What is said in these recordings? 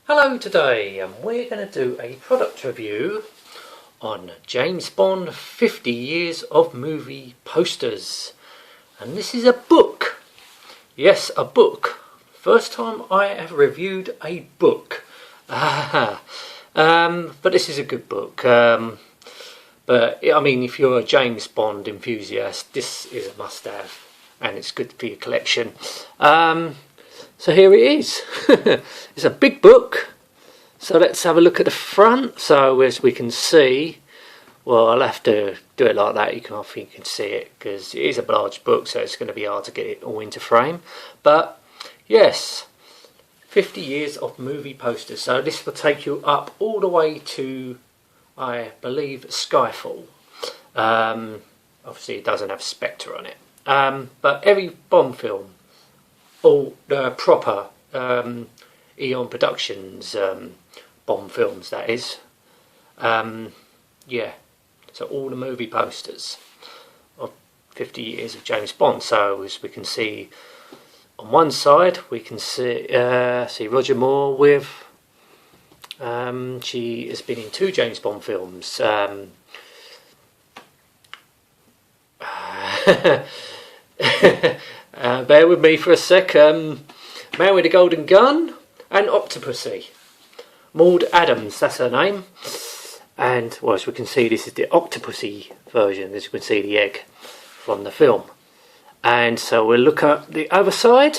Hello today, and we're going to do a product review on James Bond 50 Years of Movie Posters. And this is a book. Yes, a book. First time I have reviewed a book. But this is a good book. But I mean, if you're a James Bond enthusiast, this is a must-have, and it's good for your collection. So here it is. It's a big book. So let's have a look at the front. So as we can see, well, I'll have to do it like that. I think you can see it because it is a large book, so it's going to be hard to get it all into frame. But yes, 50 years of movie posters. So this will take you up all the way to, I believe, Skyfall. Obviously, it doesn't have Spectre on it. But every Bond film, all the proper Eon Productions Bond films, that is. Yeah, so all the movie posters of 50 years of James Bond. So as we can see on one side, we can see Roger Moore with, she has been in 2 James Bond films. Bear with me for a sec. Man with a Golden Gun and Octopussy. Maud Adams, that's her name. And well, as we can see, this is the Octopussy version. As you can see, the egg from the film. And so we'll look at the other side,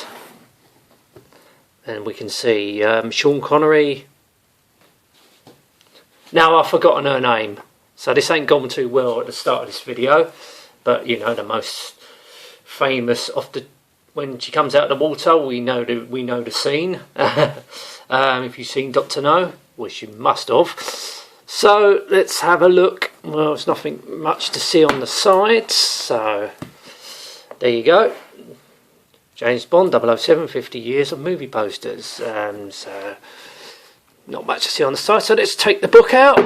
and we can see Sean Connery. Now I've forgotten her name, so this ain't gone too well at the start of this video. But you know, the most famous of the, when she comes out of the water, we know the scene. If you've seen Dr. No, which you must have. So let's have a look. Well, there's nothing much to see on the sides, so there you go. James Bond 007, 50 years of movie posters. So not much to see on the side. So let's take the book out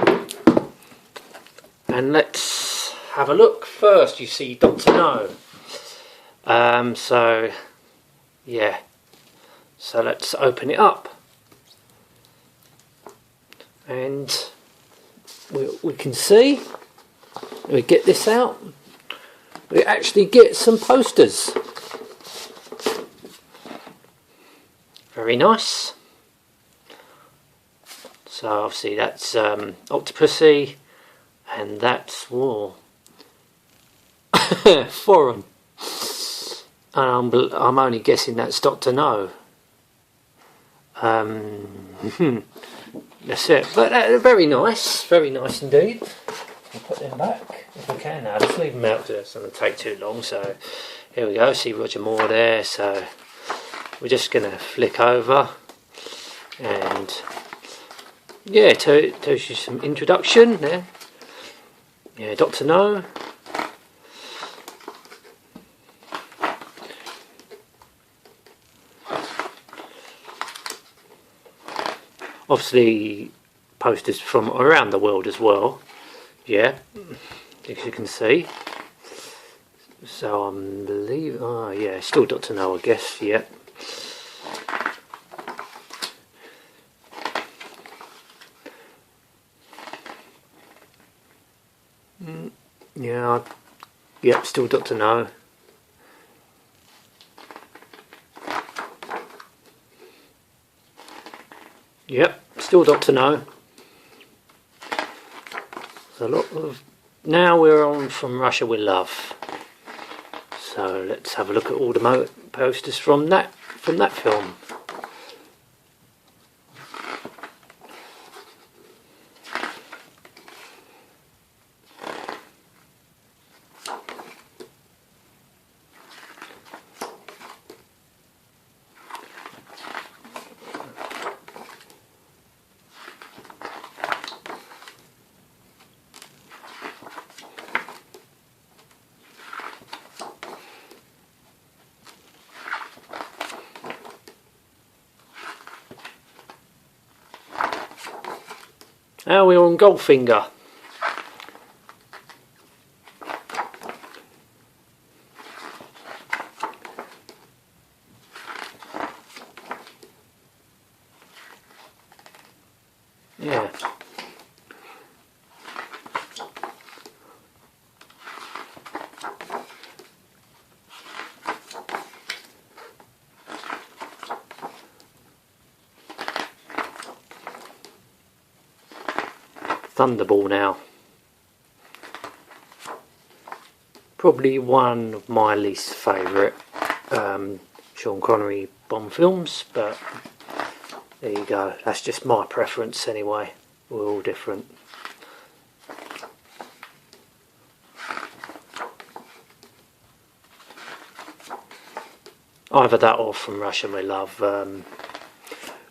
and let's have a look. First, you see Dr. No. So yeah, so let's open it up, and we can see, we get this out, we actually get some posters. Very nice. So obviously that's Octopussy, and that's foreign. I'm only guessing that's Dr. No. That's it. But very nice indeed. We'll put them back if we can now. Let's leave them out because it's going to take too long. So here we go. See Roger Moore there. So we're just going to flick over, and yeah, tells you some introduction there. Yeah, Dr. No. Obviously posters from around the world as well, yeah, as you can see. So I believe, oh yeah, still Dr. No, I guess, yeah. Yeah, yep, still Dr. No. Yep, still Dr. No. There's a lot of. Now we're on From Russia with Love. So let's have a look at all the posters from that film. Now we're on Goldfinger. Yeah. Thunderball now. Probably one of my least favourite Sean Connery Bond films, but there you go. That's just my preference anyway. We're all different. Either that or From Russia with Love.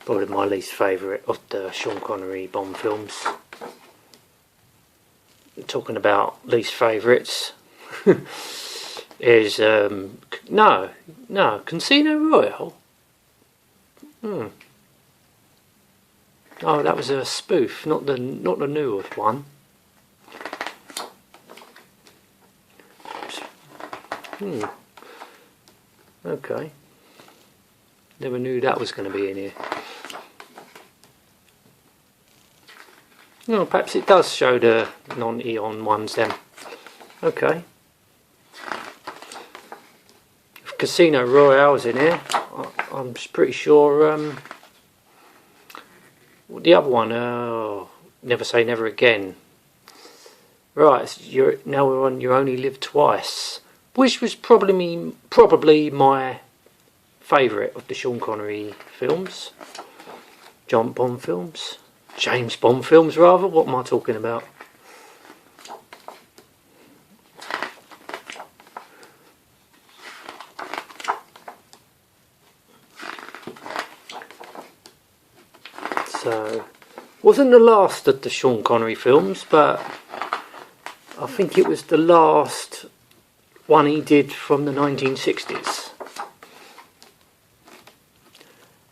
Probably my least favourite of the Sean Connery Bond films. Talking about least favourites is Casino Royale. Oh, that was a spoof, not the newest one. Okay. Never knew that was going to be in here. No, perhaps it does show the non-Eon ones then. Okay. If Casino Royale's in here, I'm pretty sure the other one, Never Say Never Again. Right, now we're on You Only Live Twice, which was probably my favourite of the Sean Connery films. James Bond films rather, what am I talking about? So, wasn't the last of the Sean Connery films, but I think it was the last one he did from the 1960s.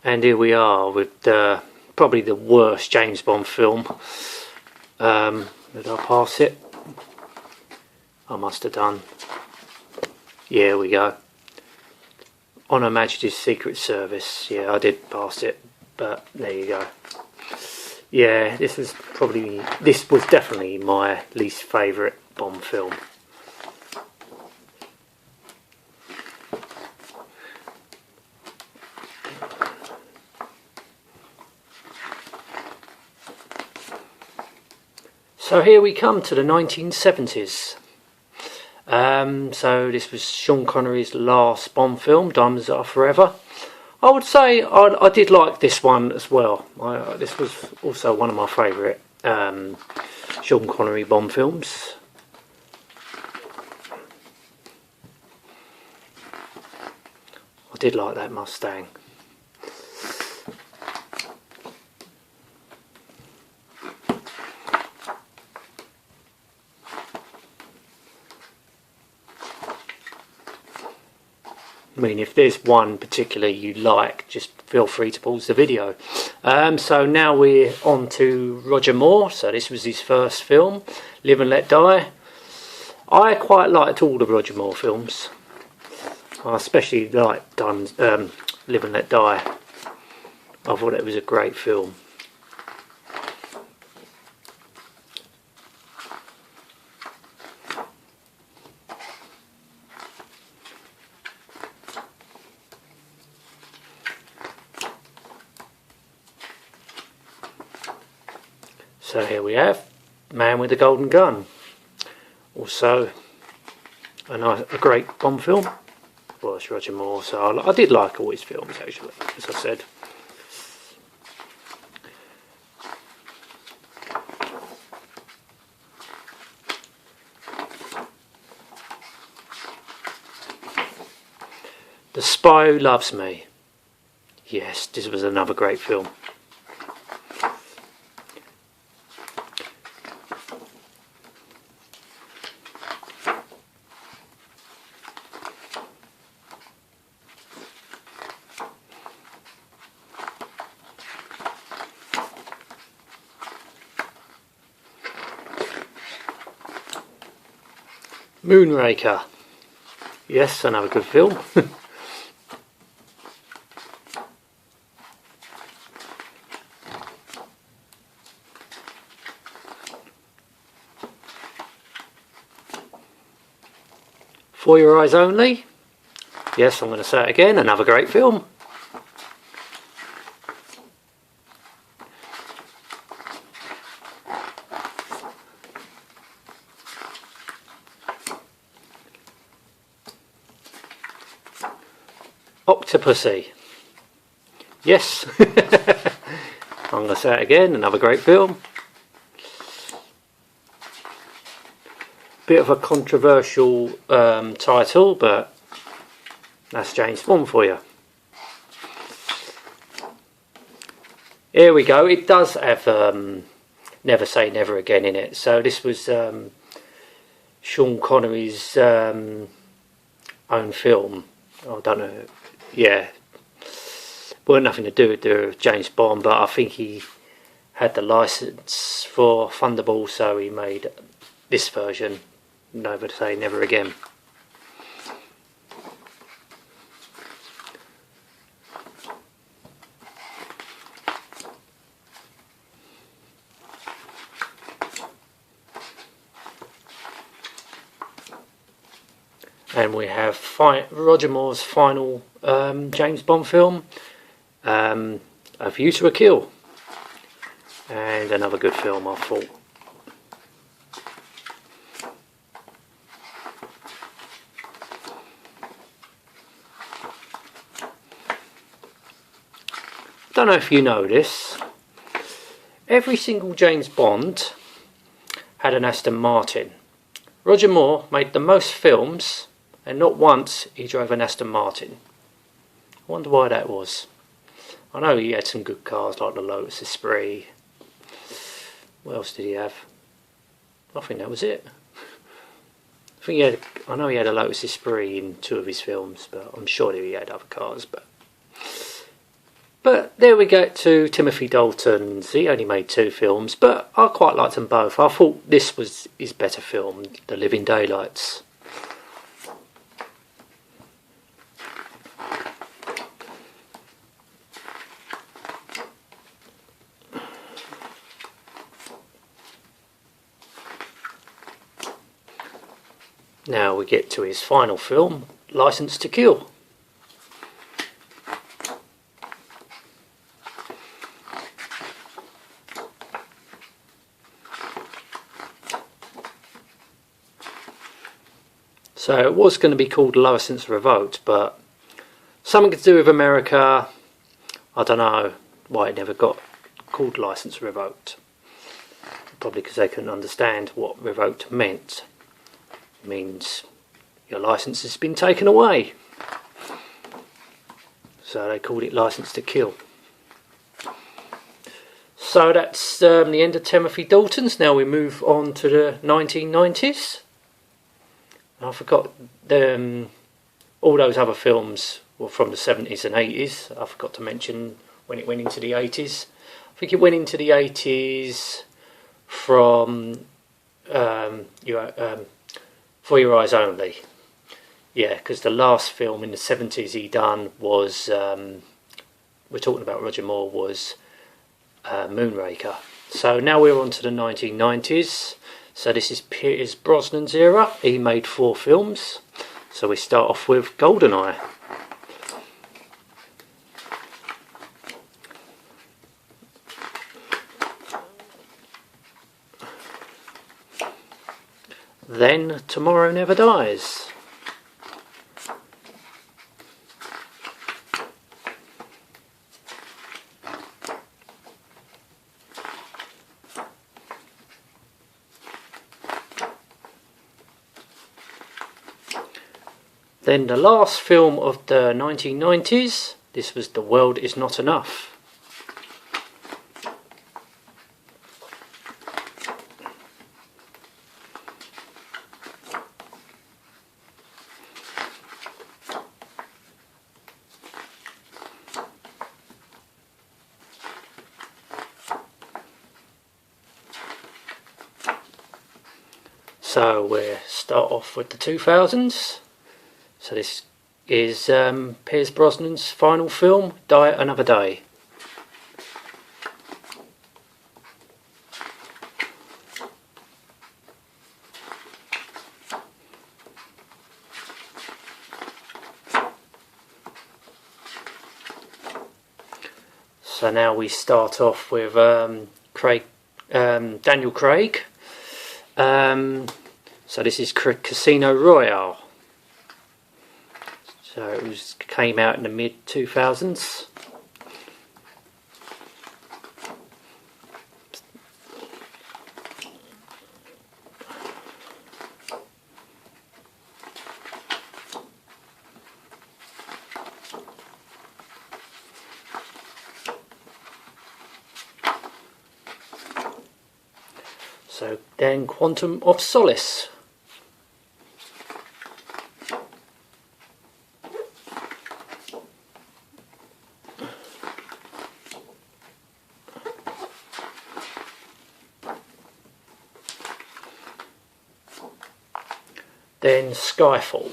And here we are with probably the worst James Bond film. Did I pass it? I must have done. Yeah, here we go. On Her Majesty's Secret Service. Yeah, I did pass it, but there you go. Yeah, this was definitely my least favourite Bond film. So here we come to the 1970s. So this was Sean Connery's last Bond film, Diamonds Are Forever. I would say I did like this one as well. This was also one of my favourite Sean Connery Bond films. I did like that Mustang. I mean, if there's one particular you like, just feel free to pause the video. So now we're on to Roger Moore. So this was his first film, Live and Let Die. I quite liked all the Roger Moore films. I especially liked Live and Let Die. I thought it was a great film. So here we have Man with the Golden Gun. Also a great Bond film. Well, it's Roger Moore, so I did like all his films actually, as I said. The Spy Who Loves Me. Yes, this was another great film. Moonraker. Yes, another good film. For Your Eyes Only. Yes, I'm going to say it again, another great film. Octopussy. Yes. I'm going to say it again, another great film. Bit of a controversial title, but that's James Bond for you. Here we go. It does have Never Say Never Again in it. So this was Sean Connery's own film. I don't know. Yeah. Well, nothing to do with James Bond, but I think he had the license for Thunderball, so he made this version, Never Say Never Again. And we have Roger Moore's final James Bond film, A View to a Kill, and another good film, I thought. Don't know if you know this, every single James Bond had an Aston Martin. Roger Moore made the most films, and not once he drove an Aston Martin. I wonder why that was. I know he had some good cars like the Lotus Esprit. What else did he have? I think that was it. I know he had a Lotus Esprit in 2 of his films, but I'm sure that he had other cars. But there we get to Timothy Dalton's. He only made 2 films, but I quite liked them both. I thought this was his better film, The Living Daylights. Now we get to his final film, Licence to Kill. So it was going to be called Licence Revoked, but something to do with America. I don't know why it never got called Licence Revoked. Probably because they couldn't understand what revoked meant. It means your licence has been taken away. So they called it Licence to Kill. So that's the end of Timothy Dalton's. Now we move on to the 1990s. I forgot all those other films were from the 70s and 80s. I forgot to mention when it went into the 80s. I think it went into the 80s from For Your Eyes Only. Yeah, because the last film in the 70s he done was, we're talking about Roger Moore, was Moonraker. So now we're on to the 1990s. So this is Pierce Brosnan's era. He made 4 films. So we start off with GoldenEye. Then Tomorrow Never Dies. Then the last film of the 1990s, this was The World Is Not Enough. So we'll start off with the 2000s. So this is Pierce Brosnan's final film, Die Another Day. So now we start off with Daniel Craig. So this is Casino Royale. So it came out in the mid 2000s. So then Quantum of Solace. Then Skyfall.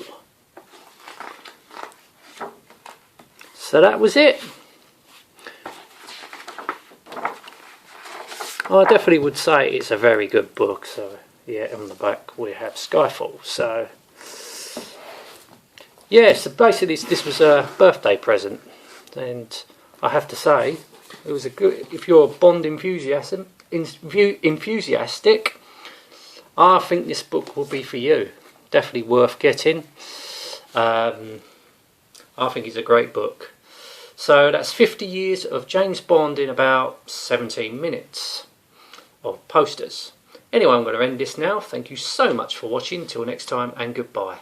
So that was it. I definitely would say it's a very good book. So yeah, on the back we have Skyfall. So yeah, so basically this was a birthday present, and I have to say it was a good. If you're a Bond enthusiastic, I think this book will be for you. Definitely worth getting. I think it's a great book. So that's 50 years of James Bond in about 17 minutes of posters. Anyway, I'm going to end this now. Thank you so much for watching. Till next time, and goodbye.